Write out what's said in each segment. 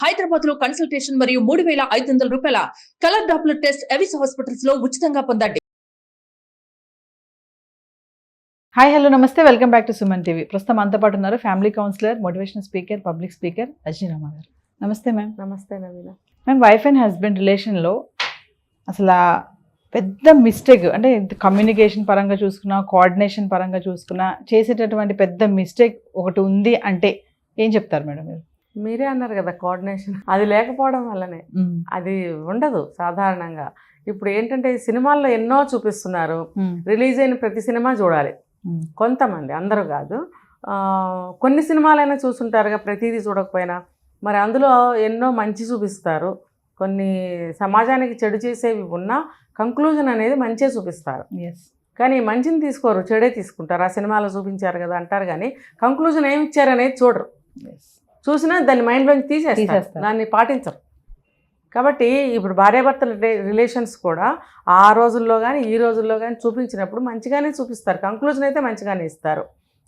హైదరాబాద్ లో కన్సల్టేషన్ మరియు 3,500 రూపాయల colour Doppler test Avis hospitals లో ఉచితంగా పొందండి. హాయ్ హలో నమస్తే, వెల్కమ్ బ్యాక్ టు SumanTV. ప్రస్తుతం అంతా పాటు ఉన్నారు family counsellor, motivational speaker, public speaker Rajani Rama గారు. నమస్తే మ్యామ్. నమస్తే Naveena. Ma'am, wife and husband రిలేషన్లో అసలు పెద్ద మిస్టేక్ అంటే కమ్యూనికేషన్ పరంగా చూసుకున్నా, కోఆర్డినేషన్ పరంగా చూసుకున్నా చేసేటటువంటి పెద్ద మిస్టేక్ ఒకటి ఉంది అంటే ఏం చెప్తారు మేడం మీరు? మీరే అన్నారు కదా కోఆర్డినేషన్, అది లేకపోవడం వల్లనే అది ఉండదు సాధారణంగా. ఇప్పుడు ఏంటంటే సినిమాల్లో ఎన్నో చూపిస్తున్నారు, రిలీజ్ అయిన ప్రతి సినిమా చూడాలి. కొంతమంది, అందరూ కాదు, కొన్ని సినిమాలైనా చూస్తుంటారుగా, ప్రతిదీ చూడకపోయినా. మరి అందులో ఎన్నో మంచి చూపిస్తారు, కొన్ని సమాజానికి చెడు చేసేవి ఉన్నా కంక్లూజన్ అనేది మంచిగా చూపిస్తారు. కానీ మంచిని తీసుకోరు, చెడే తీసుకుంటారు. ఆ సినిమాలో చూపించారు కదా అంటారు, కానీ కంక్లూజన్ ఏమి ఇచ్చారనేది చూడరు. చూసినా దాన్ని మైండ్లోంచి తీసేస్తారు, దాన్ని పాటించరు. కాబట్టి ఇప్పుడు భార్యాభర్తల రిలేషన్స్ కూడా ఆ రోజుల్లో కానీ ఈ రోజుల్లో కానీ చూపించినప్పుడు మంచిగానే చూపిస్తారు, కంక్లూజన్ అయితే మంచిగానే ఇస్తారు.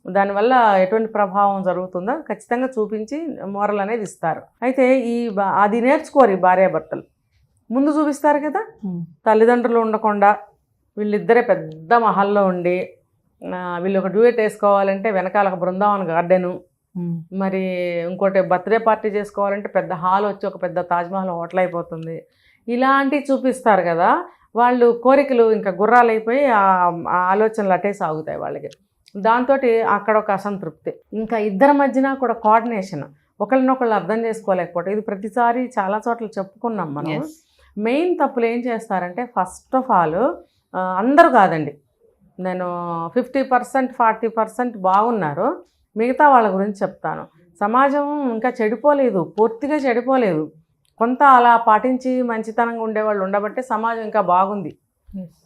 దానివల్ల ఎటువంటి ప్రభావం జరుగుతుందో ఖచ్చితంగా చూపించి మోరల్ అనేది ఇస్తారు. అయితే అది నేర్చుకోరు ఈ భార్యాభర్తలు. ముందు చూపిస్తారు కదా, తల్లిదండ్రులు ఉండకుండా వీళ్ళిద్దరే పెద్ద మహల్లో ఉండి వీళ్ళు ఒక డ్యూయట్ వేసుకోవాలంటే వెనకాల ఒక బృందావన గార్డెను, మరి ఇంకోటి బర్త్డే పార్టీ చేసుకోవాలంటే పెద్ద హాల్ వచ్చి ఒక పెద్ద తాజ్మహల్ హోటల్ అయిపోతుంది. ఇలాంటివి చూపిస్తారు కదా, వాళ్ళు కోరికలు ఇంకా గుర్రాలు అయిపోయి ఆ ఆలోచనలు అటే సాగుతాయి వాళ్ళకి. దాంతో అక్కడ ఒక అసంతృప్తి, ఇంకా ఇద్దరి మధ్యన కూడా కోఆర్డినేషన్, ఒకళ్ళనొకళ్ళు అర్థం చేసుకోలేకపోవటం. ఇది ప్రతిసారి చాలా చోట్ల చెప్పుకున్నాం మనం. మెయిన్ తప్పులు ఏం చేస్తారంటే, ఫస్ట్ ఆఫ్ ఆల్ అందరూ కాదండి, నేను 50% 40% బాగున్నారు, మిగతా వాళ్ళ గురించి చెప్తాను. సమాజం ఇంకా చెడిపోలేదు, పూర్తిగా చెడిపోలేదు. కొంత అలా పాటించి మంచితనంగా ఉండేవాళ్ళు ఉండబట్టే సమాజం ఇంకా బాగుంది.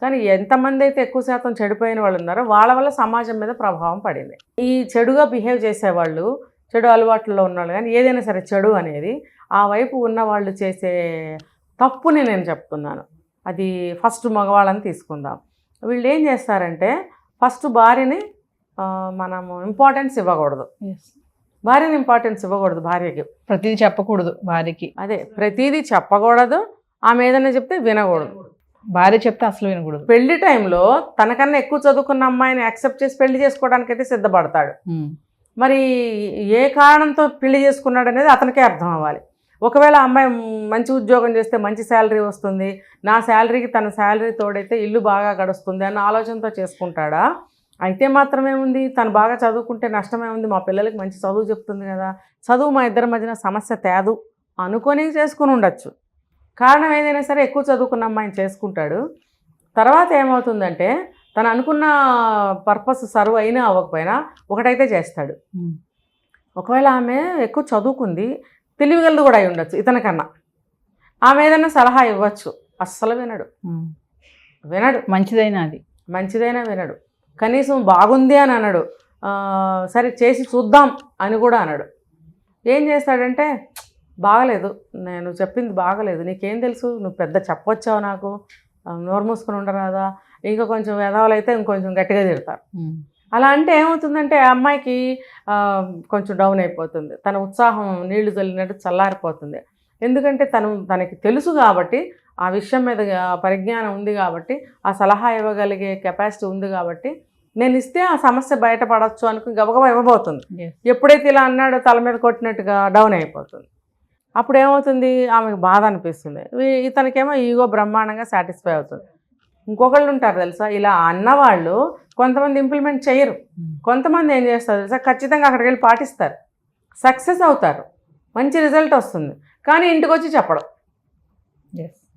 కానీ ఎంతమంది అయితే ఎక్కువ శాతం చెడిపోయిన వాళ్ళు ఉన్నారో వాళ్ళ వల్ల సమాజం మీద ప్రభావం పడింది. ఈ చెడుగా బిహేవ్ చేసేవాళ్ళు, చెడు అలవాట్లలో ఉన్నవాళ్ళు, కానీ ఏదైనా సరే చెడు అనేది ఆ వైపు ఉన్న వాళ్ళు చేసే తప్పుని నేను చెప్తున్నాను. అది ఫస్ట్ మగవాళ్ళని తీసుకుందాం. వీళ్ళు ఏం చేస్తారంటే, ఫస్ట్ భార్యని మనము ఇంపార్టెన్స్ ఇవ్వకూడదు, భార్యని ఇంపార్టెన్స్ ఇవ్వకూడదు, భార్యకి ప్రతిదీ చెప్పకూడదు భార్యకి. అదే, ప్రతిదీ చెప్పకూడదు, ఆమె ఏదైనా చెప్తే వినకూడదు. భార్య చెప్తే అసలు వినకూడదు. పెళ్లి టైంలో తనకన్నా ఎక్కువ చదువుకున్న అమ్మాయిని యాక్సెప్ట్ చేసి పెళ్లి చేసుకోవడానికైతే సిద్ధపడతాడు. మరి ఏ కారణంతో పెళ్లి చేసుకున్నాడు అనేది అతనికే అర్థం అవ్వాలి. ఒకవేళ అమ్మాయి మంచి ఉద్యోగం చేస్తే మంచి శాలరీ వస్తుంది, నా శాలరీకి తన శాలరీ తోడైతే ఇల్లు బాగా గడుస్తుంది అన్న ఆలోచనతో చేసుకుంటాడా? అయితే మాత్రమే ఉంది, తను బాగా చదువుకుంటే నష్టమే ఉంది, మా పిల్లలకి మంచి చదువు చెప్తుంది కదా, చదువు మా ఇద్దరి మధ్యన సమస్య తేదు అనుకొని చేసుకుని ఉండొచ్చు. కారణం ఏదైనా సరే ఎక్కువ చదువుకున్న అమ్మాయిని చేసుకుంటాడు. తర్వాత ఏమవుతుందంటే, తను అనుకున్న పర్పస్ సర్వ్ అయినా అవ్వకపోయినా ఒకటైతే చేస్తాడు. ఒకవేళ ఆమె ఎక్కువ చదువుకుంది, తెలివిగలదు కూడా అయి ఉండొచ్చు ఇతనికన్నా, ఆమె ఏదైనా సలహా ఇవ్వచ్చు, అస్సలు వినడు. మంచిదైనా వినడు, కనీసం బాగుంది అని అనడు, సరే చేసి చూద్దాం అని కూడా అనడు. ఏం చేస్తాడంటే, బాగలేదు, నేను చెప్పింది బాగలేదు, నీకేం తెలుసు, నువ్వు పెద్ద చెప్పొచ్చావు, నాకు నోరు మూసుకొని ఉండరాదా, ఇంకా కొంచెం వెధవలైతే ఇంకొంచెం గట్టిగా తిడతారు. అలా అంటే ఏమవుతుందంటే, ఆ అమ్మాయికి కొంచెం డౌన్ అయిపోతుంది, తన ఉత్సాహం నీళ్లు చల్లినట్టు చల్లారిపోతుంది. ఎందుకంటే తనకి తెలుసు కాబట్టి, ఆ విషయం మీద పరిజ్ఞానం ఉంది కాబట్టి, ఆ సలహా ఇవ్వగలిగే కెపాసిటీ ఉంది కాబట్టి, నేను ఇస్తే ఆ సమస్య బయటపడవచ్చు అనుకుని గబగబా ఇవ్వబోతుంది. ఎప్పుడైతే ఇలా అన్నాడో తల మీద కొట్టినట్టుగా డౌన్ అయిపోతుంది. అప్పుడు ఏమవుతుంది, ఆమెకు బాధ అనిపిస్తుంది, ఇతనికేమో ఈగో బ్రహ్మాండంగా సాటిస్ఫై అవుతుంది. ఇంకొకళ్ళు ఉంటారు తెలుసా, ఇలా అన్నవాళ్ళు కొంతమంది ఇంప్లిమెంట్ చేయరు, కొంతమంది ఏం చేస్తారు తెలుసా, ఖచ్చితంగా అక్కడికి వెళ్ళి పాటిస్తారు, సక్సెస్ అవుతారు, మంచి రిజల్ట్ వస్తుంది. కానీ ఇంటికి వచ్చి చెప్పడం,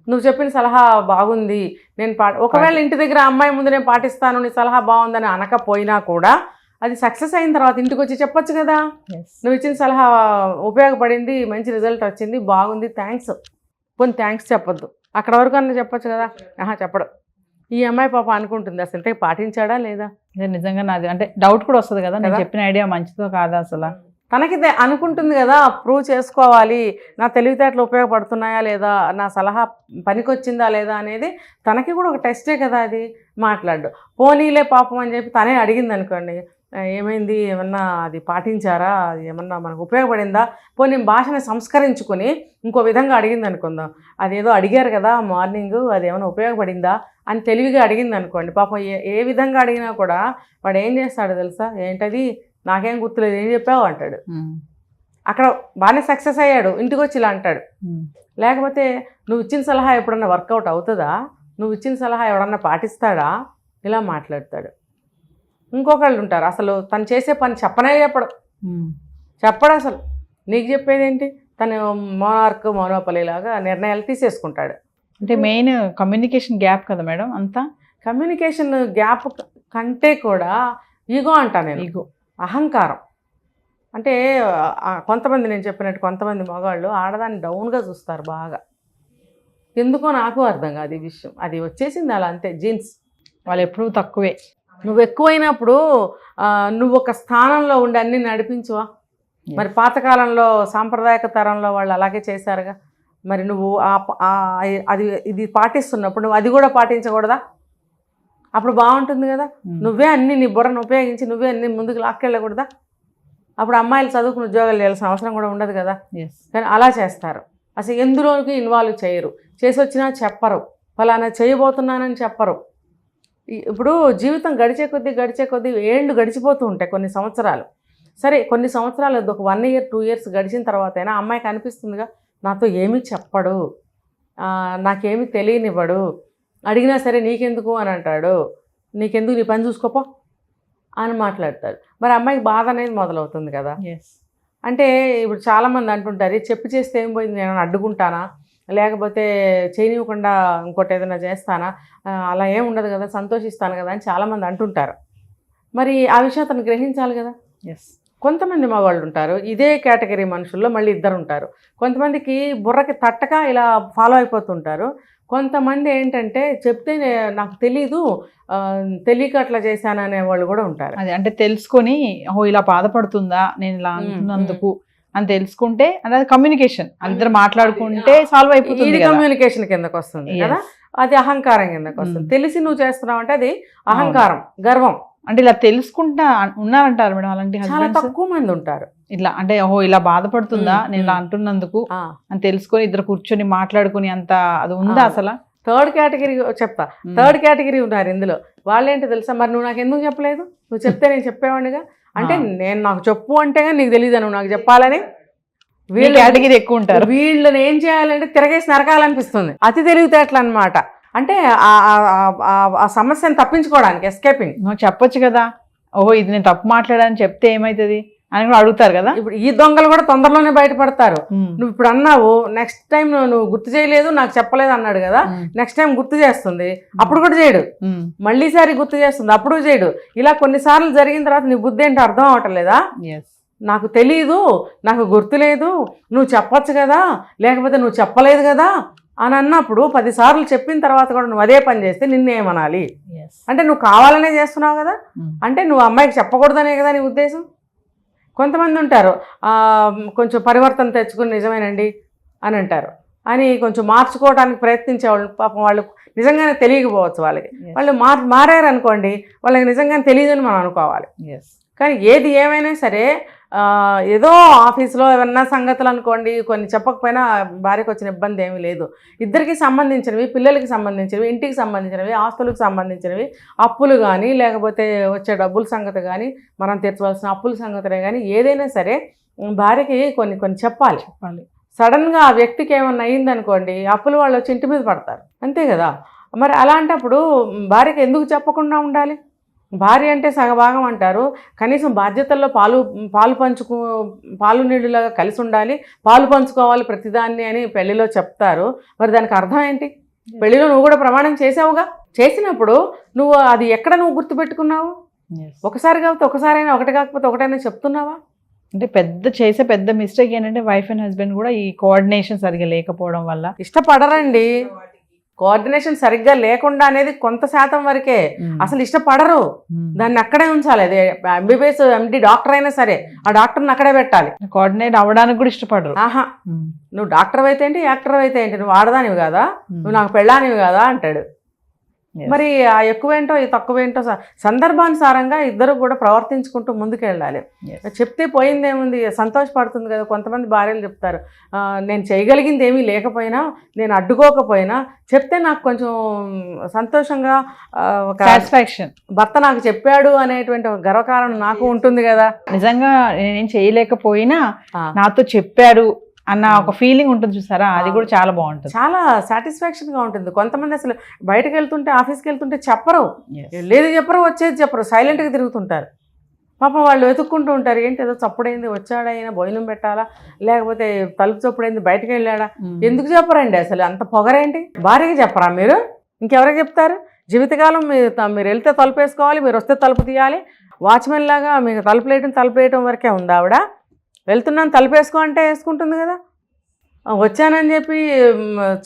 నువ్వు చెప్పిన సలహా బాగుంది, నేను ఒకవేళ ఇంటి దగ్గర అమ్మాయి ముందు నేను పాటిస్తాను, నీ సలహా బాగుందని అనకపోయినా కూడా అది సక్సెస్ అయిన తర్వాత ఇంటికి వచ్చి చెప్పొచ్చు కదా, నువ్వు ఇచ్చిన సలహా ఉపయోగపడింది, మంచి రిజల్ట్ వచ్చింది, బాగుంది, థ్యాంక్స్. పోనీ థ్యాంక్స్ చెప్పొద్దు, అక్కడ వరకు అన్న చెప్పొచ్చు కదా. చెప్పడం. ఈ అమ్మాయి పాప అనుకుంటుంది, అసలు పాటించాడా లేదా, నిజంగా నాది అంటే డౌట్ కూడా వస్తుంది కదా, నేను చెప్పిన ఐడియా మంచిదో కాదా, అసలు తనకి అనుకుంటుంది కదా, ప్రూవ్ చేసుకోవాలి, నా తెలివితేటలు ఉపయోగపడుతున్నాయా లేదా, నా సలహా పనికొచ్చిందా లేదా అనేది తనకి కూడా ఒక టెస్టే కదా. అది మాట్లాడు, పోనీలే పాపం అని చెప్పి తనే అడిగింది అనుకోండి, ఏమైంది, ఏమన్నా అది పాటించారా, అది ఏమన్నా మనకు ఉపయోగపడిందా, పోనీ భాషని సంస్కరించుకొని ఇంకో విధంగా అడిగింది అనుకుందాం, అదేదో అడిగారు కదా మార్నింగ్, అది ఏమైనా ఉపయోగపడిందా అని తెలివిగా అడిగింది అనుకోండి, పాపం ఏ విధంగా అడిగినా కూడా వాడు ఏం చేస్తాడు తెలుసా, ఏంటది నాకేం గుర్తులేదు, ఏం చెప్పావు అంటాడు. అక్కడ బాగానే సక్సెస్ అయ్యాడు, ఇంటికి వచ్చి ఇలా అంటాడు. లేకపోతే నువ్వు ఇచ్చిన సలహా ఎప్పుడన్నా వర్కౌట్ అవుతుందా, నువ్వు ఇచ్చిన సలహా ఎవడన్నా పాటిస్తాడా, ఇలా మాట్లాడతాడు. ఇంకొకళ్ళు ఉంటారు అసలు తను చేసే పని చెప్పడు అసలు, నీకు చెప్పేది ఏంటి, తను మోనోపలి లాగా నిర్ణయాలు తీసేసుకుంటాడు. అంటే మెయిన్ కమ్యూనికేషన్ గ్యాప్ కదా మేడం అంతా. కమ్యూనికేషన్ గ్యాప్ కంటే కూడా ఈగో అంటా నేను, ఈగో, అహంకారం. అంటే కొంతమంది, నేను చెప్పినట్టు కొంతమంది మగవాళ్ళు ఆడదాన్ని డౌన్గా చూస్తారు బాగా, ఎందుకో నాకు అర్థం కాదు ఈ విషయం, అది వచ్చేసింది అలా అంతే, జీన్స్. వాళ్ళు ఎప్పుడూ తక్కువే, నువ్వు ఎక్కువైనప్పుడు నువ్వు ఒక స్థానంలో ఉండి అన్నీ నడిపించువా. మరి పాతకాలంలో సాంప్రదాయక తరంలో వాళ్ళు అలాగే చేశారుగా, మరి నువ్వు ఇది పాటిస్తున్నప్పుడు నువ్వు అది కూడా పాటించకూడదా, అప్పుడు బాగుంటుంది కదా. నువ్వే అన్ని నీ బుర్రను ఉపయోగించి నువ్వే అన్ని ముందుకు లాక్కెళ్ళకూడదా, అప్పుడు అమ్మాయిలు చదువుకుని ఉద్యోగాలు చేయాల్సిన అవసరం కూడా ఉండదు కదా. కానీ అలా చేస్తారు, అసలు ఎందులోకి ఇన్వాల్వ్ చేయరు, చేసి వచ్చినా చెప్పరు, ఫలానా చేయబోతున్నానని చెప్పరు. ఇప్పుడు జీవితం గడిచే కొద్దీ ఏళ్ళు గడిచిపోతూ ఉంటాయి, కొన్ని సంవత్సరాలు. సరే కొన్ని సంవత్సరాలు ఒక 1 year 2 years గడిచిన తర్వాత అయినా అమ్మాయికి అనిపిస్తుందిగా, నాతో ఏమీ చెప్పడు, నాకేమీ తెలియనివ్వడు, అడిగినా సరే నీకెందుకు అని అంటాడు, నీకెందుకు నీ పని చూసుకోపో అని మాట్లాడతాడు. మరి అమ్మాయికి బాధ అనేది మొదలవుతుంది కదా. అంటే ఇప్పుడు చాలామంది అంటుంటారు, చెప్పి చేస్తే ఏం పోయింది, నేను అడ్డుకుంటానా, లేకపోతే చేయనివ్వకుండా ఇంకోటి ఏదైనా చేస్తానా, అలా ఏం ఉండదు కదా, సంతోషిస్తాను కదా అని చాలామంది అంటుంటారు. మరి ఆ విషయం అతను గ్రహించాలి కదా. కొంతమంది మగవాళ్ళు ఉంటారు, ఇదే కేటగిరీ మనుషుల్లో మళ్ళీ ఇద్దరు ఉంటారు. కొంతమందికి బుర్రకి తట్టక ఇలా ఫాలో అయిపోతుంటారు. కొంతమంది ఏంటంటే చెప్తే నాకు తెలీదు, తెలియక అట్లా చేశాను అనే వాళ్ళు కూడా ఉంటారు. అది అంటే తెలుసుకొని, ఓ ఇలా బాధపడుతుందా నేను ఇలా అంటున్నందుకు అని తెలుసుకుంటే అది కమ్యూనికేషన్, అందరూ మాట్లాడుకుంటే సాల్వ్ అయిపోతుంది. ఇది కమ్యూనికేషన్ కిందకు వస్తుంది కదా, అది అహంకారం కిందకు వస్తుంది. తెలిసి నువ్వు చేస్తున్నావు అంటే అది అహంకారం, గర్వం. అంటే ఇలా తెలుసుకుంటా ఉన్నారంటారు మేడం అలాంటి చాలా తక్కువ మంది ఉంటారు. ఇట్లా అంటే ఓహో ఇలా బాధపడుతుందా నేను ఇలా అంటున్నందుకు అని తెలుసుకొని ఇద్దరు కూర్చొని మాట్లాడుకుని అంత అది ఉందా అసలు. థర్డ్ కేటగిరీ చెప్తా, థర్డ్ కేటగిరీ ఉన్నారు ఇందులో. వాళ్ళేంటో తెలుసా, మరి నువ్వు నాకు ఎందుకు చెప్పలేదు, నువ్వు చెప్తే నేను చెప్పేవాడిగా, అంటే నేను నాకు చెప్పు అంటే నీకు తెలియదు నువ్వు నాకు చెప్పాలని. వీళ్ళ కేటగిరీ ఎక్కువ ఉంటారు. వీళ్ళని ఏం చేయాలంటే తిరగేసి నరకాలనిపిస్తుంది, అతి తెలివితేటలు అన్నమాట. అంటే ఆ సమస్యను తప్పించుకోవడానికి, ఎస్కేపింగ్. నువ్వు చెప్పొచ్చు కదా, ఓహో ఇది నేను తప్పు మాట్లాడాలని చెప్తే ఏమవుతుంది అని కూడా అడుగుతారు కదా. ఇప్పుడు ఈ దొంగలు కూడా తొందరలోనే బయటపడతారు. నువ్వు ఇప్పుడు అన్నావు, నెక్స్ట్ టైం నువ్వు గుర్తు చేయలేదు నాకు చెప్పలేదు అన్నాడు కదా, నెక్స్ట్ టైం గుర్తు చేస్తుంది, అప్పుడు కూడా చేయడు, మళ్ళీసారి గుర్తు చేస్తుంది, అప్పుడు చేయడు. ఇలా కొన్నిసార్లు జరిగిన తర్వాత నీ బుద్ధి ఏంటో అర్థం అవటం లేదా, నాకు తెలీదు, నాకు గుర్తులేదు, నువ్వు చెప్పొచ్చు కదా, లేకపోతే నువ్వు చెప్పలేదు కదా అని అన్నప్పుడు 10 సార్లు చెప్పిన తర్వాత కూడా నువ్వు అదే పని చేస్తే నిన్నేమనాలి. అంటే నువ్వు కావాలనే చేస్తున్నావు కదా, అంటే నువ్వు అమ్మాయికి చెప్పకూడదనే కదా నీ ఉద్దేశం. కొంతమంది ఉంటారు కొంచెం పరివర్తన తెచ్చుకుని నిజమేనండి అని అంటారు అని కొంచెం మార్చుకోవడానికి ప్రయత్నించేవాళ్ళు, పాపం వాళ్ళు నిజంగానే తెలియకపోవచ్చు, వాళ్ళు మారారు అనుకోండి, వాళ్ళకి నిజంగానే తెలియదని మనం అనుకోవాలి. కానీ ఏది ఏమైనా సరే ఏదో ఆఫీస్లో ఏమన్నా సంగతులు అనుకోండి, కొన్ని చెప్పకపోయినా భార్యకు వచ్చిన ఇబ్బంది ఏమీ లేదు. ఇద్దరికి సంబంధించినవి, పిల్లలకి సంబంధించినవి, ఇంటికి సంబంధించినవి, ఆస్తులకు సంబంధించినవి, అప్పులు కానీ లేకపోతే వచ్చే డబ్బుల సంగతి కానీ, మనం తీర్చవలసిన అప్పుల సంగతులే కానీ, ఏదైనా సరే భార్యకి కొన్ని చెప్పాలి. సడన్గా ఆ వ్యక్తికి ఏమన్నా అయిందనుకోండి, అప్పులు వాళ్ళు వచ్చి ఇంటి మీద పడతారు, అంతే కదా. మరి అలాంటప్పుడు భార్యకి ఎందుకు చెప్పకుండా ఉండాలి. భార్య అంటే సగభాగం అంటారు, కనీసం బాధ్యతల్లో పాలు నీళ్ళలాగా కలిసి ఉండాలి, పాలు పంచుకోవాలి ప్రతిదాన్ని అని పెళ్లిలో చెప్తారు. మరి దానికి అర్థం ఏంటి? పెళ్లిలో నువ్వు కూడా ప్రమాణం చేసావుగా, చేసినప్పుడు నువ్వు అది ఎక్కడ నువ్వు గుర్తుపెట్టుకున్నావు? ఒకసారి కాకపోతే ఒకసారైనా, ఒకటి కాకపోతే ఒకటైనా చెప్తున్నావా? అంటే పెద్ద మిస్టేక్ ఏంటంటే వైఫ్ అండ్ హస్బెండ్ కూడా ఈ కోఆర్డినేషన్ సరిగ్గా లేకపోవడం వల్ల ఇష్టపడరండి. కోఆర్డినేషన్ సరిగ్గా లేకుండా అనేది కొంత శాతం వరకే, అసలు ఇష్టపడరు, దాన్ని అక్కడే ఉంచాలి. అదే ఎంబీబీఎస్ ఎండి డాక్టర్ అయినా సరే ఆ డాక్టర్ని అక్కడే పెట్టాలి. కోఆర్డినేట్ అవ్వడానికి కూడా ఇష్టపడరు. ఆహా, నువ్వు డాక్టర్ అయితే ఏంటి, యాక్టర్ అయితే ఏంటి, నువ్వు ఆడదానివి కదా, నువ్వు నాకు పెళ్ళానివి కదా అంటాడు. మరి ఆ ఎక్కువేంటో ఈ తక్కువేంటో సందర్భానుసారంగా ఇద్దరు కూడా ప్రవర్తించుకుంటూ ముందుకెళ్ళాలి. చెప్తే పోయిందేముంది, సంతోషపడుతుంది కదా. కొంతమంది భార్యలు చెప్తారు, నేను చేయగలిగింది ఏమీ లేకపోయినా, నేను అడ్డుకోకపోయినా చెప్తే నాకు కొంచెం సంతోషంగా ఒక సాటిస్ఫాక్షన్, భర్త నాకు చెప్పాడు అనేటువంటి ఒక గర్వకారణం నాకు ఉంటుంది కదా. నిజంగా నేనేం చేయలేకపోయినా నాతో చెప్పాడు అన్న ఒక ఫీలింగ్ ఉంటుంది చూసారా, అది కూడా చాలా బాగుంటుంది, చాలా సాటిస్ఫాక్షన్గా ఉంటుంది. కొంతమంది అసలు బయటకు వెళ్తుంటే, ఆఫీస్కి వెళ్తుంటే చెప్పరు, లేదు చెప్పరు, వచ్చేది చెప్పరు, సైలెంట్గా తిరుగుతుంటారు. పాపం వాళ్ళు వెతుక్కుంటూ ఉంటారు, ఏంటి ఏదో చప్పుడైంది, వచ్చాడైనా భోజనం పెట్టాలా, లేకపోతే తలుపు చప్పుడైంది బయటకు వెళ్ళాడా, ఎందుకు చెప్పరండి అసలు? అంత పొగరేంటి? భార్యకి చెప్పరా మీరు? ఇంకెవరికి చెప్తారు? జీవితకాలం మీరు వెళ్తే తలుపు వేసుకోవాలి, మీరు వస్తే తలుపు తీయాలి. వాచ్మెన్ లాగా మీకు తలుపు వేయటం వరకే ఉంది ఆవిడ. వెళ్తున్నాను తలుపు వేసుకో అంటే వేసుకుంటుంది కదా. వచ్చానని చెప్పి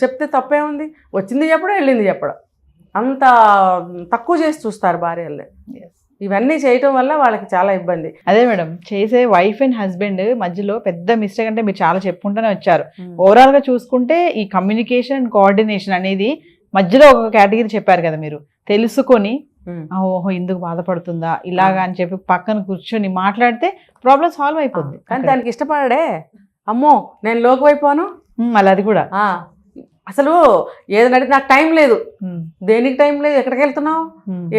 చెప్తే తప్పే ఉంది? వచ్చింది చెప్పడం, వెళ్ళింది చెప్పడం, అంత తక్కువ చేసి చూస్తారు భార్యలు. ఇవన్నీ చేయటం వల్ల వాళ్ళకి చాలా ఇబ్బంది. అదే మేడం, చేసే వైఫ్ అండ్ హస్బెండ్ మధ్యలో పెద్ద మిస్టేక్ అంటే మీరు చాలా చెప్పుకుంటూనే వచ్చారు. ఓవరాల్గా చూసుకుంటే ఈ కమ్యూనికేషన్ అండ్ కోఆర్డినేషన్ అనేది మధ్యలో ఒక కేటగిరీ చెప్పారు కదా మీరు, తెలుసుకొని ఓహో ఎందుకు బాధపడుతుందా ఇలాగా అని చెప్పి పక్కన కూర్చొని మాట్లాడితే ప్రాబ్లం సాల్వ్ అయిపోద్ది. కానీ దానికి ఇష్టపడే, అమ్మో నేను లోకి అయిపోను, మళ్ళీ అది కూడా అసలు ఏదైనా నాకు టైం లేదు, దేనికి టైం లేదు, ఎక్కడికి వెళ్తున్నావు,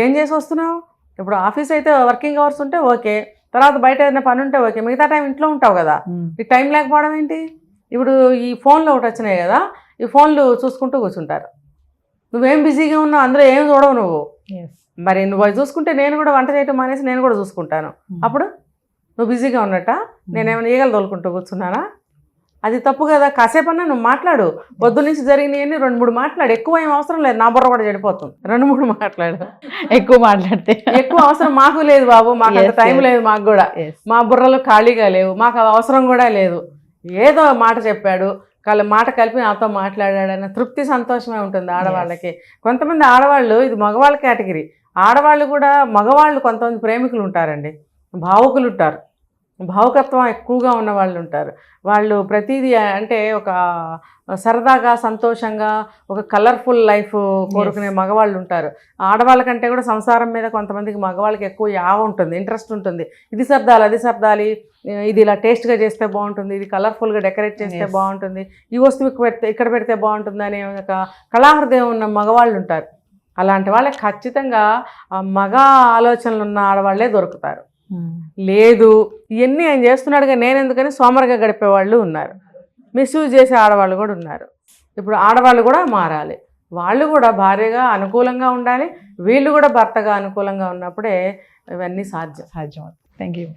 ఏం చేసి వస్తున్నావు? ఇప్పుడు ఆఫీస్ అయితే వర్కింగ్ అవర్స్ ఉంటే ఓకే, తర్వాత బయట ఏదైనా పని ఉంటే ఓకే, మిగతా టైం ఇంట్లో ఉంటావు కదా. ఈ టైం లేకపోవడం ఏంటి? ఇప్పుడు ఈ ఫోన్లు ఒకటి వచ్చినాయి కదా, ఈ ఫోన్లు చూసుకుంటూ కూర్చుంటారు. నువ్వేం బిజీగా ఉన్నావు, అందులో ఏం చూడవు నువ్వు. మరి నువ్వు అది చూసుకుంటే నేను కూడా వంట చేయటం మానేసి నేను కూడా చూసుకుంటాను. అప్పుడు నువ్వు బిజీగా ఉన్నట్ట, నేనేమైనా ఈగలు తోలుకుంటూ కూర్చున్నానా? అది తప్పు కదా. కాసేపన్నా నువ్వు మాట్లాడు, పొద్దు నుంచి జరిగినవన్నీ 2-3 మాట్లాడు, ఎక్కువ ఏం అవసరం లేదు, నా బుర్ర కూడా చెడిపోతుంది. 2-3 మాట్లాడు, ఎక్కువ మాట్లాడితే ఎక్కువ అవసరం మాకు లేదు బాబు, మాకు అంత టైం లేదు, మాకు కూడా మా బుర్రలు ఖాళీగా లేవు, మాకు అవసరం కూడా లేదు. ఏదో మాట చెప్పాడు, మాట కలిపి నాతో మాట్లాడాడన్న తృప్తి, సంతోషమే ఉంటుంది ఆడవాళ్ళకి. కొంతమంది ఆడవాళ్ళు, ఇది మగవాళ్ళ కేటగిరీ, ఆడవాళ్ళు కూడా మగవాళ్ళు కొంతమంది ప్రేమికులు ఉంటారండి, భావుకులు ఉంటారు, భావుకత్వం ఎక్కువగా ఉన్న వాళ్ళు ఉంటారు. వాళ్ళు ప్రతిదీ అంటే ఒక సరదాగా సంతోషంగా ఒక కలర్ఫుల్ లైఫ్ కోరుకునే మగవాళ్ళు ఉంటారు. ఆడవాళ్ళ కంటే కూడా సంసారం మీద కొంతమందికి మగవాళ్ళకి ఎక్కువ యావ ఉంటుంది, ఇంట్రెస్ట్ ఉంటుంది. ఇది సర్దాలి, అది సర్దాలి, ఇది ఇలా టేస్ట్గా చేస్తే బాగుంటుంది, ఇది కలర్ఫుల్గా డెకరేట్ చేస్తే బాగుంటుంది, ఈ వస్తువు ఇక్కడ పెడితే బాగుంటుంది అనే ఒక కళాహృదయం ఉన్న మగవాళ్ళు ఉంటారు. అలాంటి వాళ్ళకి ఖచ్చితంగా మగ ఆలోచనలు ఉన్న ఆడవాళ్లే దొరుకుతారు. లేదు ఇవన్నీ ఆయన చేస్తున్నాడుగా నేను ఎందుకని సోమరుగా గడిపేవాళ్ళు ఉన్నారు, మిస్యూజ్ చేసే ఆడవాళ్ళు కూడా ఉన్నారు. ఇప్పుడు ఆడవాళ్ళు కూడా మారాలి, వాళ్ళు కూడా భార్యగా అనుకూలంగా ఉండాలి, వీళ్ళు కూడా భర్తగా అనుకూలంగా ఉన్నప్పుడే ఇవన్నీ సాధ్యం. Thank you.